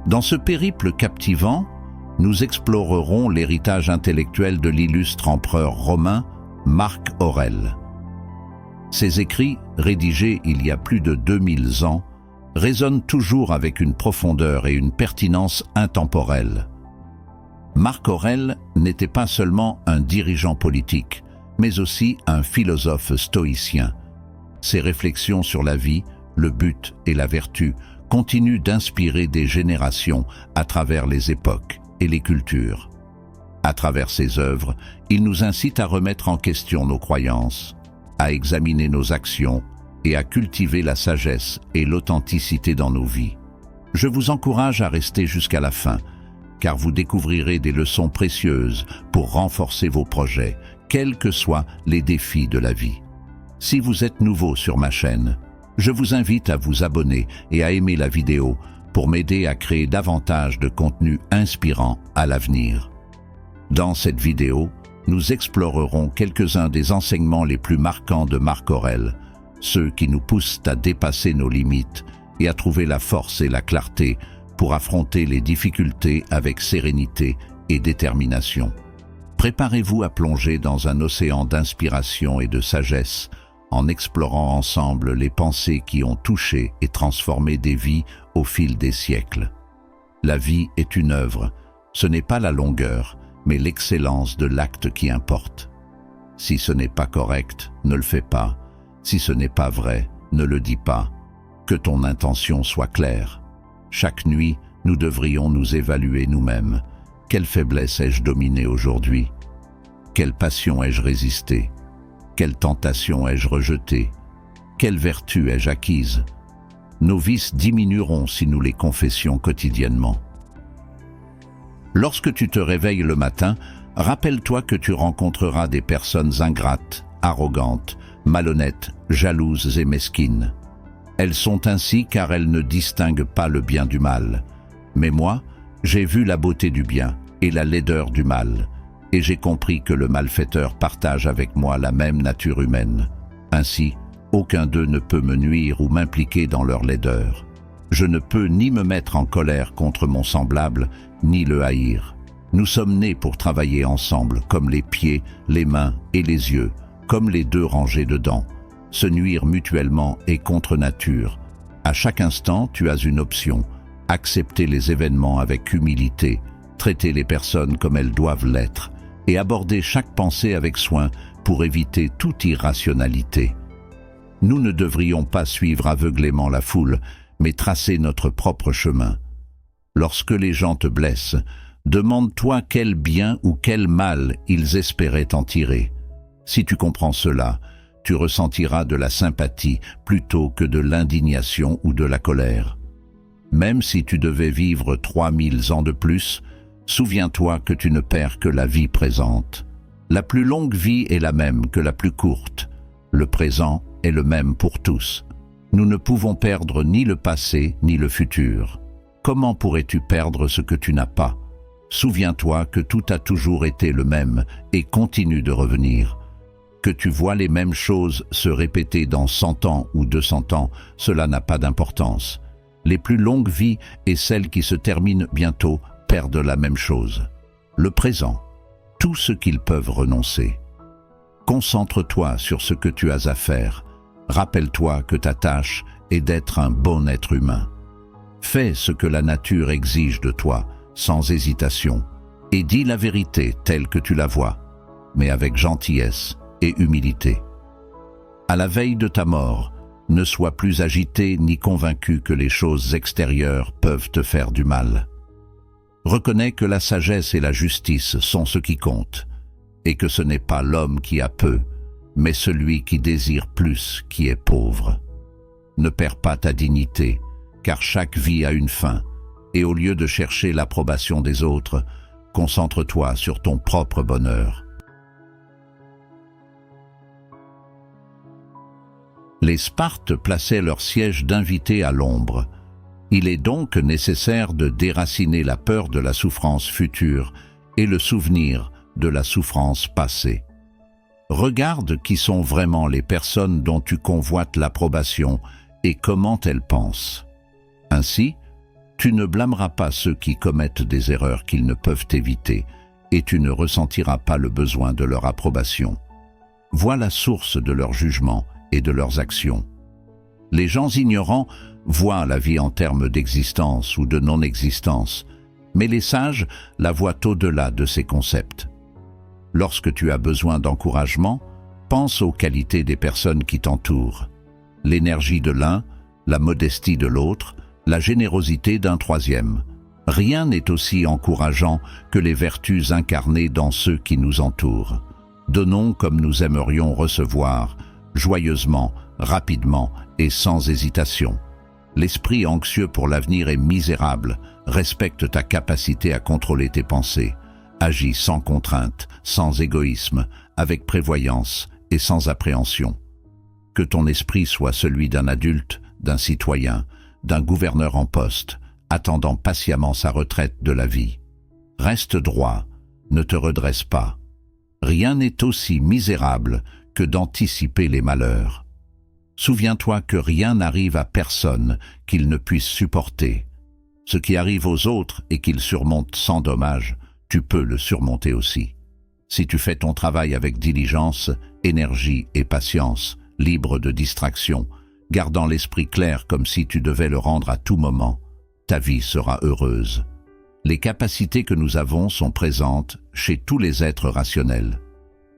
Dans ce périple captivant, nous explorerons l'héritage intellectuel de l'illustre empereur romain Marc Aurèle. Ses écrits, rédigés il y a plus de 2000 ans, résonnent toujours avec une profondeur et une pertinence intemporelles. Marc Aurèle n'était pas seulement un dirigeant politique, mais aussi un philosophe stoïcien. Ses réflexions sur la vie, le but et la vertu continuent d'inspirer des générations à travers les époques et les cultures. À travers ses œuvres, il nous incite à remettre en question nos croyances, à examiner nos actions et à cultiver la sagesse et l'authenticité dans nos vies. Je vous encourage à rester jusqu'à la fin, car vous découvrirez des leçons précieuses pour renforcer vos projets, quels que soient les défis de la vie. Si vous êtes nouveau sur ma chaîne, je vous invite à vous abonner et à aimer la vidéo pour m'aider à créer davantage de contenu inspirant à l'avenir. Dans cette vidéo, nous explorerons quelques-uns des enseignements les plus marquants de Marc Aurèle, ceux qui nous poussent à dépasser nos limites et à trouver la force et la clarté pour affronter les difficultés avec sérénité et détermination. Préparez-vous à plonger dans un océan d'inspiration et de sagesse en explorant ensemble les pensées qui ont touché et transformé des vies au fil des siècles. La vie est une œuvre, ce n'est pas la longueur, mais l'excellence de l'acte qui importe. Si ce n'est pas correct, ne le fais pas. Si ce n'est pas vrai, ne le dis pas. Que ton intention soit claire. Chaque nuit, nous devrions nous évaluer nous-mêmes. Quelle faiblesse ai-je dominée aujourd'hui? Quelle passion ai-je résisté? Quelle tentation ai-je rejetée? Quelle vertu ai-je acquise? Nos vices diminueront si nous les confessions quotidiennement. Lorsque tu te réveilles le matin, rappelle-toi que tu rencontreras des personnes ingrates, arrogantes, malhonnêtes, jalouses et mesquines. Elles sont ainsi car elles ne distinguent pas le bien du mal. Mais moi, j'ai vu la beauté du bien et la laideur du mal, et j'ai compris que le malfaiteur partage avec moi la même nature humaine. Ainsi, aucun d'eux ne peut me nuire ou m'impliquer dans leur laideur. Je ne peux ni me mettre en colère contre mon semblable, ni le haïr. Nous sommes nés pour travailler ensemble, comme les pieds, les mains et les yeux, comme les deux rangées de dents. Se nuire mutuellement est contre nature. À chaque instant, tu as une option. Accepter les événements avec humilité, traiter les personnes comme elles doivent l'être, et aborder chaque pensée avec soin pour éviter toute irrationalité. Nous ne devrions pas suivre aveuglément la foule, mais tracer notre propre chemin. Lorsque les gens te blessent, demande-toi quel bien ou quel mal ils espéraient en tirer. Si tu comprends cela, tu ressentiras de la sympathie plutôt que de l'indignation ou de la colère. Même si tu devais vivre 3000 ans de plus, souviens-toi que tu ne perds que la vie présente. La plus longue vie est la même que la plus courte. Le présent est le même pour tous. Nous ne pouvons perdre ni le passé ni le futur. Comment pourrais-tu perdre ce que tu n'as pas? Souviens-toi que tout a toujours été le même et continue de revenir. Que tu vois les mêmes choses se répéter dans 100 ans ou 200 ans, cela n'a pas d'importance. Les plus longues vies et celles qui se terminent bientôt perdent la même chose. Le présent, tout ce qu'ils peuvent renoncer. Concentre-toi sur ce que tu as à faire. Rappelle-toi que ta tâche est d'être un bon être humain. Fais ce que la nature exige de toi, sans hésitation, et dis la vérité telle que tu la vois, mais avec gentillesse et humilité. À la veille de ta mort, ne sois plus agité ni convaincu que les choses extérieures peuvent te faire du mal. Reconnais que la sagesse et la justice sont ce qui compte, et que ce n'est pas l'homme qui a peu, mais celui qui désire plus qui est pauvre. Ne perds pas ta dignité, car chaque vie a une fin, et au lieu de chercher l'approbation des autres, concentre-toi sur ton propre bonheur. Les Spartes plaçaient leur siège d'invités à l'ombre. Il est donc nécessaire de déraciner la peur de la souffrance future et le souvenir de la souffrance passée. Regarde qui sont vraiment les personnes dont tu convoites l'approbation et comment elles pensent. Ainsi, Tu ne blâmeras pas ceux qui commettent des erreurs qu'ils ne peuvent éviter, et tu ne ressentiras pas le besoin de leur approbation. Vois la source de leur jugement et de leurs actions. Les gens ignorants voient la vie en termes d'existence ou de non-existence, mais les sages la voient au-delà de ces concepts. Lorsque tu as besoin d'encouragement, pense aux qualités des personnes qui t'entourent. L'énergie de l'un, la modestie de l'autre, la générosité d'un troisième. Rien n'est aussi encourageant que les vertus incarnées dans ceux qui nous entourent. Donnons comme nous aimerions recevoir, joyeusement, rapidement et sans hésitation. L'esprit anxieux pour l'avenir est misérable. Respecte ta capacité à contrôler tes pensées. Agis sans contrainte, sans égoïsme, avec prévoyance et sans appréhension. Que ton esprit soit celui d'un adulte, d'un citoyen, d'un gouverneur en poste, attendant patiemment sa retraite de la vie. Reste droit, ne te redresse pas. Rien n'est aussi misérable que d'anticiper les malheurs. Souviens-toi que rien n'arrive à personne qu'il ne puisse supporter. Ce qui arrive aux autres et qu'ils surmontent sans dommage, tu peux le surmonter aussi. Si tu fais ton travail avec diligence, énergie et patience, libre de distraction, gardant l'esprit clair comme si tu devais le rendre à tout moment, ta vie sera heureuse. Les capacités que nous avons sont présentes chez tous les êtres rationnels.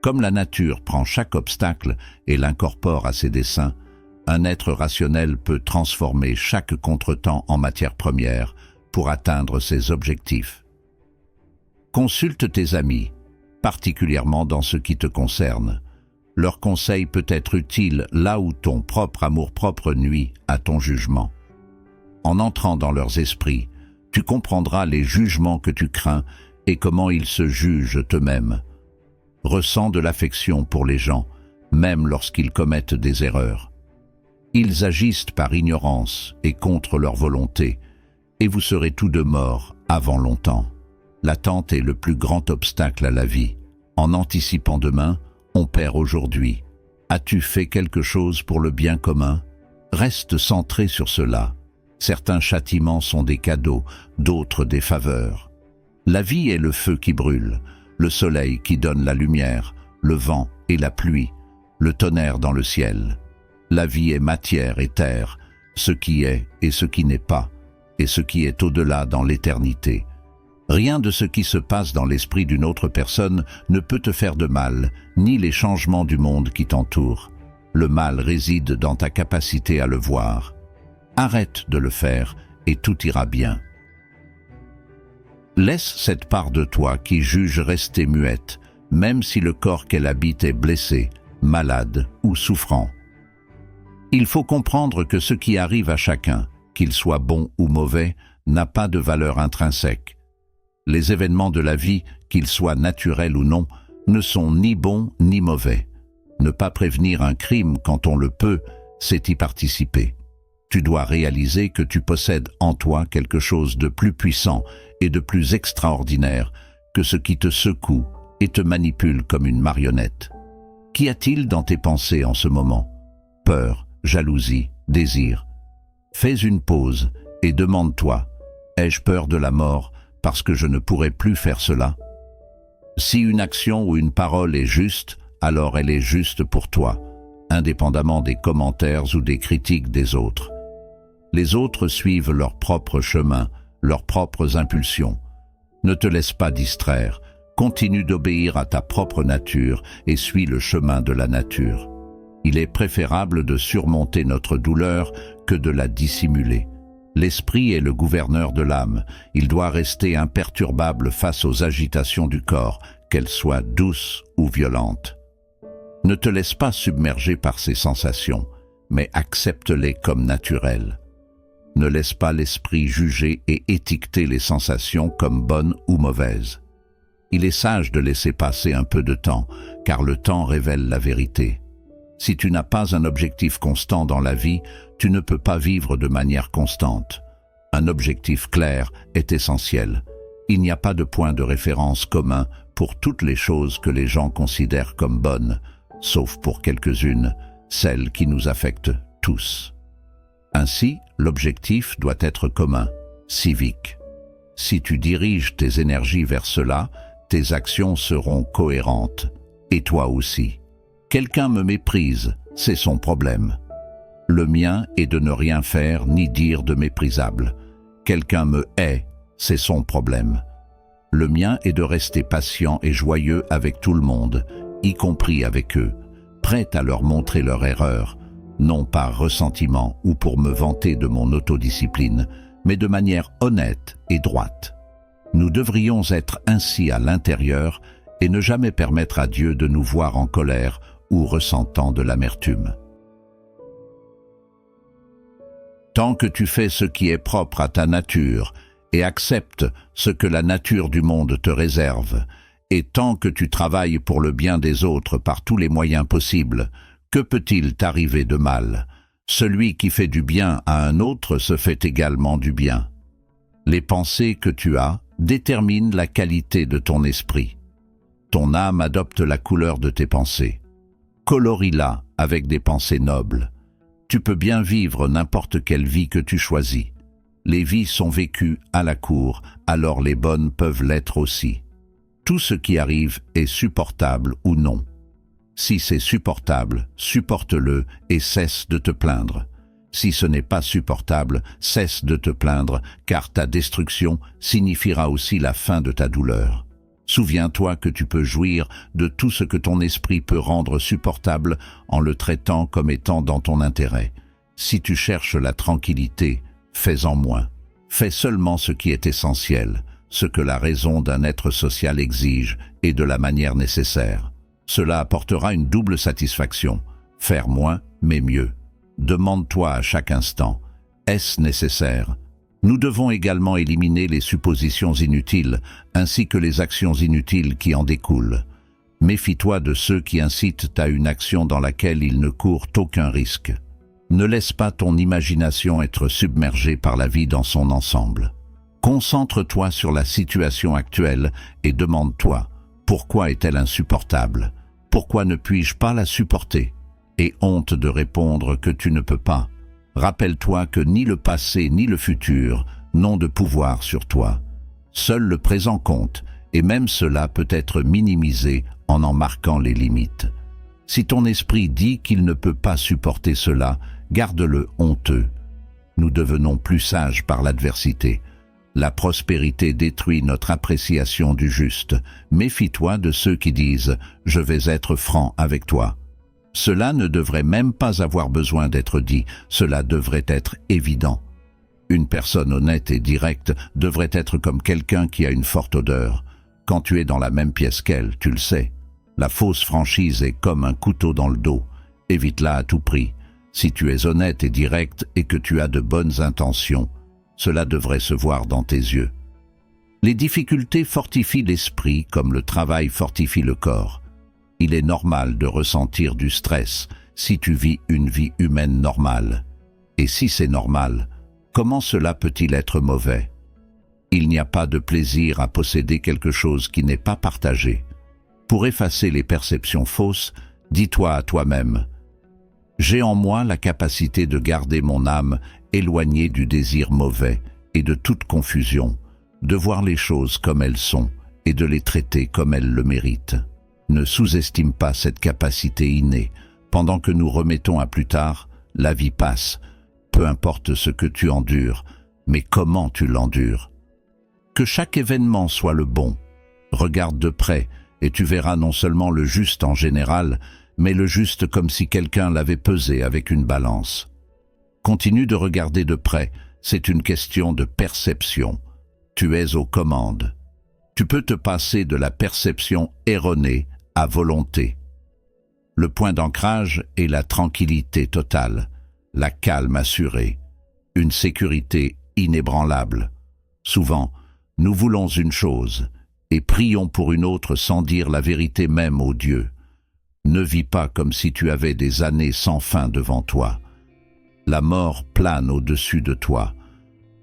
Comme la nature prend chaque obstacle et l'incorpore à ses desseins, un être rationnel peut transformer chaque contretemps en matière première pour atteindre ses objectifs. Consulte tes amis, particulièrement dans ce qui te concerne. Leur conseil peut être utile là où ton propre amour-propre nuit à ton jugement. En entrant dans leurs esprits, tu comprendras les jugements que tu crains et comment ils se jugent eux-mêmes. Ressens de l'affection pour les gens, même lorsqu'ils commettent des erreurs. Ils agissent par ignorance et contre leur volonté, et vous serez tous deux morts avant longtemps. L'attente est le plus grand obstacle à la vie. En anticipant demain, on perd aujourd'hui. As-tu fait quelque chose pour le bien commun? Reste centré sur cela. Certains châtiments sont des cadeaux, d'autres des faveurs. La vie est le feu qui brûle, le soleil qui donne la lumière, le vent et la pluie, le tonnerre dans le ciel. La vie est matière et terre, ce qui est et ce qui n'est pas, et ce qui est au-delà dans l'éternité. Rien de ce qui se passe dans l'esprit d'une autre personne ne peut te faire de mal, ni les changements du monde qui t'entoure. Le mal réside dans ta capacité à le voir. Arrête de le faire et tout ira bien. Laisse cette part de toi qui juge rester muette, même si le corps qu'elle habite est blessé, malade ou souffrant. Il faut comprendre que ce qui arrive à chacun, qu'il soit bon ou mauvais, n'a pas de valeur intrinsèque. Les événements de la vie, qu'ils soient naturels ou non, ne sont ni bons ni mauvais. Ne pas prévenir un crime quand on le peut, c'est y participer. Tu dois réaliser que tu possèdes en toi quelque chose de plus puissant et de plus extraordinaire que ce qui te secoue et te manipule comme une marionnette. Qu'y a-t-il dans tes pensées en ce moment? Peur, jalousie, désir. Fais une pause et demande-toi, ai-je peur de la mort parce que je ne pourrai plus faire cela? Si une action ou une parole est juste, alors elle est juste pour toi, indépendamment des commentaires ou des critiques des autres. Les autres suivent leur propre chemin, leurs propres impulsions. Ne te laisse pas distraire, continue d'obéir à ta propre nature et suis le chemin de la nature. Il est préférable de surmonter notre douleur que de la dissimuler. L'esprit est le gouverneur de l'âme, il doit rester imperturbable face aux agitations du corps, qu'elles soient douces ou violentes. Ne te laisse pas submerger par ces sensations, mais accepte-les comme naturelles. Ne laisse pas l'esprit juger et étiqueter les sensations comme bonnes ou mauvaises. Il est sage de laisser passer un peu de temps, car le temps révèle la vérité. Si tu n'as pas un objectif constant dans la vie, tu ne peux pas vivre de manière constante. Un objectif clair est essentiel. Il n'y a pas de point de référence commun pour toutes les choses que les gens considèrent comme bonnes, sauf pour quelques-unes, celles qui nous affectent tous. Ainsi, l'objectif doit être commun. civique. Si tu diriges tes énergies vers cela, tes actions seront cohérentes. Et toi aussi. Quelqu'un me méprise, c'est son problème. Le mien est de ne rien faire ni dire de méprisable. Quelqu'un me hait, c'est son problème. Le mien est de rester patient et joyeux avec tout le monde, y compris avec eux, prêt à leur montrer leur erreur, non par ressentiment ou pour me vanter de mon autodiscipline, mais de manière honnête et droite. Nous devrions être ainsi à l'intérieur et ne jamais permettre à Dieu de nous voir en colère ou ressentant de l'amertume. Tant que tu fais ce qui est propre à ta nature et acceptes ce que la nature du monde te réserve, et tant que tu travailles pour le bien des autres par tous les moyens possibles, que peut-il t'arriver de mal? Celui qui fait du bien à un autre se fait également du bien. Les pensées que tu as déterminent la qualité de ton esprit. Ton âme adopte la couleur de tes pensées. Colorie-la avec des pensées nobles. Tu peux bien vivre n'importe quelle vie que tu choisis. Les vies sont vécues à la cour, alors les bonnes peuvent l'être aussi. Tout ce qui arrive est supportable ou non. Si c'est supportable, supporte-le et cesse de te plaindre. Si ce n'est pas supportable, cesse de te plaindre, car ta destruction signifiera aussi la fin de ta douleur. Souviens-toi que tu peux jouir de tout ce que ton esprit peut rendre supportable en le traitant comme étant dans ton intérêt. Si tu cherches la tranquillité, fais-en moins. Fais seulement ce qui est essentiel, ce que la raison d'un être social exige et de la manière nécessaire. Cela apportera une double satisfaction. Faire moins, mais mieux. Demande-toi à chaque instant, est-ce nécessaire ? Nous devons également éliminer les suppositions inutiles, ainsi que les actions inutiles qui en découlent. Méfie-toi de ceux qui incitent à une action dans laquelle ils ne courent aucun risque. Ne laisse pas ton imagination être submergée par la vie dans son ensemble. Concentre-toi sur la situation actuelle et demande-toi, pourquoi est-elle insupportable ? Pourquoi ne puis-je pas la supporter ? Et honte de répondre que tu ne peux pas. Rappelle-toi que ni le passé ni le futur n'ont de pouvoir sur toi. Seul le présent compte, et même cela peut être minimisé en marquant les limites. Si ton esprit dit qu'il ne peut pas supporter cela, garde-le honteux. Nous devenons plus sages par l'adversité. La prospérité détruit notre appréciation du juste. Méfie-toi de ceux qui disent « je vais être franc avec toi ». Cela ne devrait même pas avoir besoin d'être dit, cela devrait être évident. Une personne honnête et directe devrait être comme quelqu'un qui a une forte odeur. Quand tu es dans la même pièce qu'elle, tu le sais. La fausse franchise est comme un couteau dans le dos. Évite-la à tout prix. Si tu es honnête et direct et que tu as de bonnes intentions, cela devrait se voir dans tes yeux. Les difficultés fortifient l'esprit comme le travail fortifie le corps. Il est normal de ressentir du stress si tu vis une vie humaine normale. Et si c'est normal, comment cela peut-il être mauvais? Il n'y a pas de plaisir à posséder quelque chose qui n'est pas partagé. Pour effacer les perceptions fausses, dis-toi à toi-même « J'ai en moi la capacité de garder mon âme éloignée du désir mauvais et de toute confusion, de voir les choses comme elles sont et de les traiter comme elles le méritent. » Ne sous-estime pas cette capacité innée. Pendant que nous remettons à plus tard, la vie passe. Peu importe ce que tu endures, mais comment tu l'endures. Que chaque événement soit le bon. Regarde de près et tu verras non seulement le juste en général, mais le juste comme si quelqu'un l'avait pesé avec une balance. Continue de regarder de près, c'est une question de perception. Tu es aux commandes. Tu peux te passer de la perception erronée à volonté. Le point d'ancrage est la tranquillité totale, la calme assurée, une sécurité inébranlable. Souvent, nous voulons une chose et prions pour une autre sans dire la vérité même au Dieu. Ne vis pas comme si tu avais des années sans fin devant toi. La mort plane au-dessus de toi.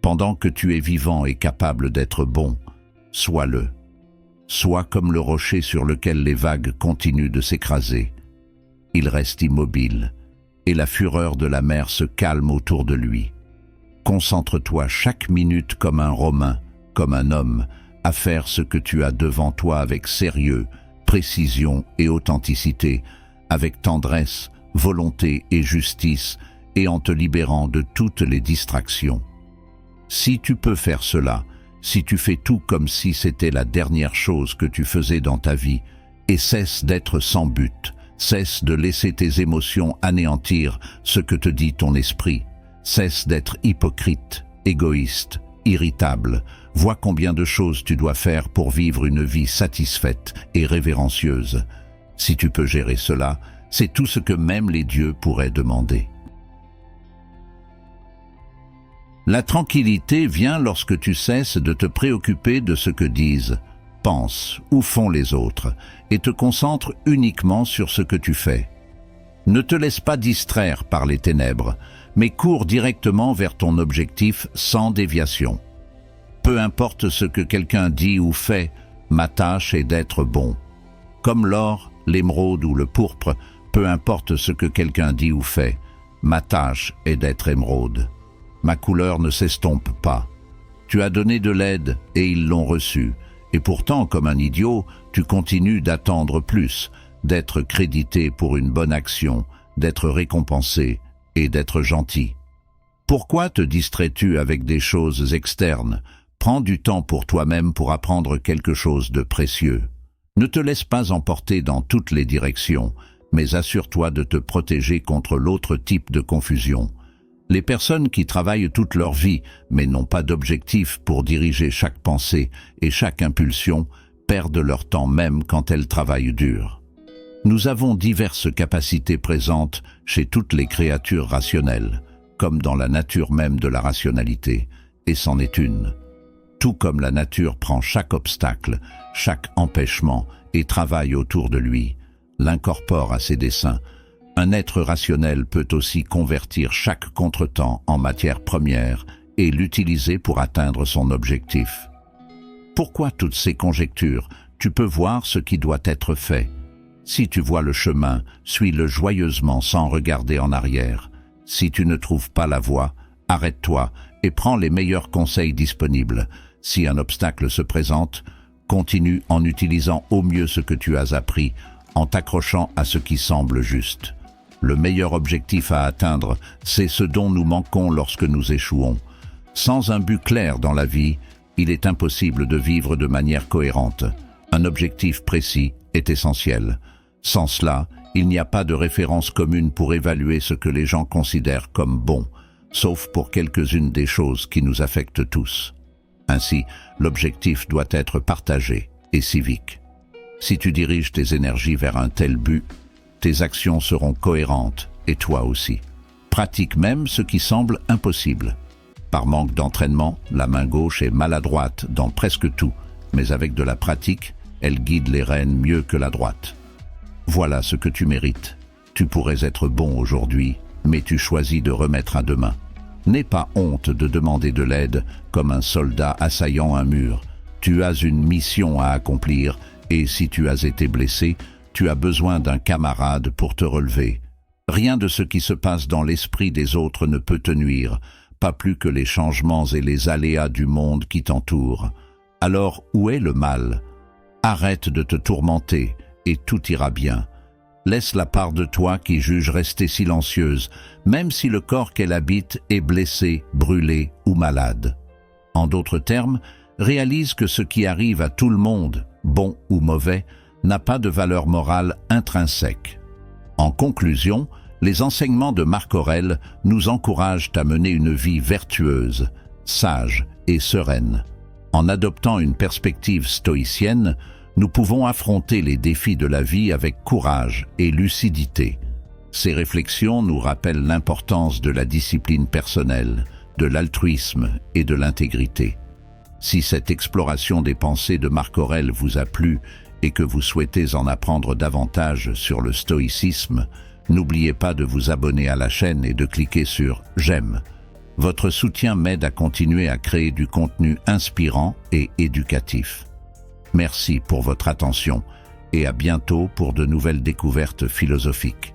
Pendant que tu es vivant et capable d'être bon, sois-le. Sois comme le rocher sur lequel les vagues continuent de s'écraser. Il reste immobile, et la fureur de la mer se calme autour de lui. Concentre-toi chaque minute comme un Romain, comme un homme, à faire ce que tu as devant toi avec sérieux, précision et authenticité, avec tendresse, volonté et justice, et en te libérant de toutes les distractions. Si tu peux faire cela, si tu fais tout comme si c'était la dernière chose que tu faisais dans ta vie, et cesse d'être sans but, cesse de laisser tes émotions anéantir ce que te dit ton esprit, cesse d'être hypocrite, égoïste, irritable, vois combien de choses tu dois faire pour vivre une vie satisfaite et révérencieuse. Si tu peux gérer cela, c'est tout ce que même les dieux pourraient demander. La tranquillité vient lorsque tu cesses de te préoccuper de ce que disent, pensent ou font les autres, et te concentres uniquement sur ce que tu fais. Ne te laisse pas distraire par les ténèbres, mais cours directement vers ton objectif sans déviation. Peu importe ce que quelqu'un dit ou fait, ma tâche est d'être bon. Comme l'or, l'émeraude ou le pourpre, peu importe ce que quelqu'un dit ou fait, ma tâche est d'être émeraude. Ma couleur ne s'estompe pas. Tu as donné de l'aide et ils l'ont reçue. Et pourtant, comme un idiot, tu continues d'attendre plus, d'être crédité pour une bonne action, d'être récompensé et d'être gentil. Pourquoi te distrais-tu avec des choses externes? Prends du temps pour toi-même pour apprendre quelque chose de précieux. Ne te laisse pas emporter dans toutes les directions, mais assure-toi de te protéger contre l'autre type de confusion. Les personnes qui travaillent toute leur vie, mais n'ont pas d'objectif pour diriger chaque pensée et chaque impulsion, perdent leur temps même quand elles travaillent dur. Nous avons diverses capacités présentes chez toutes les créatures rationnelles, comme dans la nature même de la rationalité, et c'en est une. Tout comme la nature prend chaque obstacle, chaque empêchement et travaille autour de lui, l'incorpore à ses desseins, un être rationnel peut aussi convertir chaque contretemps en matière première et l'utiliser pour atteindre son objectif. Pourquoi toutes ces conjectures? Tu peux voir ce qui doit être fait. Si tu vois le chemin, suis-le joyeusement sans regarder en arrière. Si tu ne trouves pas la voie, arrête-toi et prends les meilleurs conseils disponibles. Si un obstacle se présente, continue en utilisant au mieux ce que tu as appris, en t'accrochant à ce qui semble juste. Le meilleur objectif à atteindre, c'est ce dont nous manquons lorsque nous échouons. Sans un but clair dans la vie, il est impossible de vivre de manière cohérente. Un objectif précis est essentiel. Sans cela, il n'y a pas de référence commune pour évaluer ce que les gens considèrent comme bon, sauf pour quelques-unes des choses qui nous affectent tous. Ainsi, l'objectif doit être partagé et civique. Si tu diriges tes énergies vers un tel but, tes actions seront cohérentes, et toi aussi. Pratique même ce qui semble impossible. Par manque d'entraînement, la main gauche est maladroite dans presque tout, mais avec de la pratique, elle guide les rênes mieux que la droite. Voilà ce que tu mérites. Tu pourrais être bon aujourd'hui, mais tu choisis de remettre à demain. N'aie pas honte de demander de l'aide comme un soldat assaillant un mur. Tu as une mission à accomplir, et si tu as été blessé, tu as besoin d'un camarade pour te relever. Rien de ce qui se passe dans l'esprit des autres ne peut te nuire, pas plus que les changements et les aléas du monde qui t'entourent. Alors où est le mal? Arrête de te tourmenter et tout ira bien. Laisse la part de toi qui juge rester silencieuse, même si le corps qu'elle habite est blessé, brûlé ou malade. En d'autres termes, réalise que ce qui arrive à tout le monde, bon ou mauvais, n'a pas de valeur morale intrinsèque. En conclusion, les enseignements de Marc Aurèle nous encouragent à mener une vie vertueuse, sage et sereine. En adoptant une perspective stoïcienne, nous pouvons affronter les défis de la vie avec courage et lucidité. Ces réflexions nous rappellent l'importance de la discipline personnelle, de l'altruisme et de l'intégrité. Si cette exploration des pensées de Marc Aurèle vous a plu et que vous souhaitez en apprendre davantage sur le stoïcisme, n'oubliez pas de vous abonner à la chaîne et de cliquer sur « J'aime ». Votre soutien m'aide à continuer à créer du contenu inspirant et éducatif. Merci pour votre attention et à bientôt pour de nouvelles découvertes philosophiques.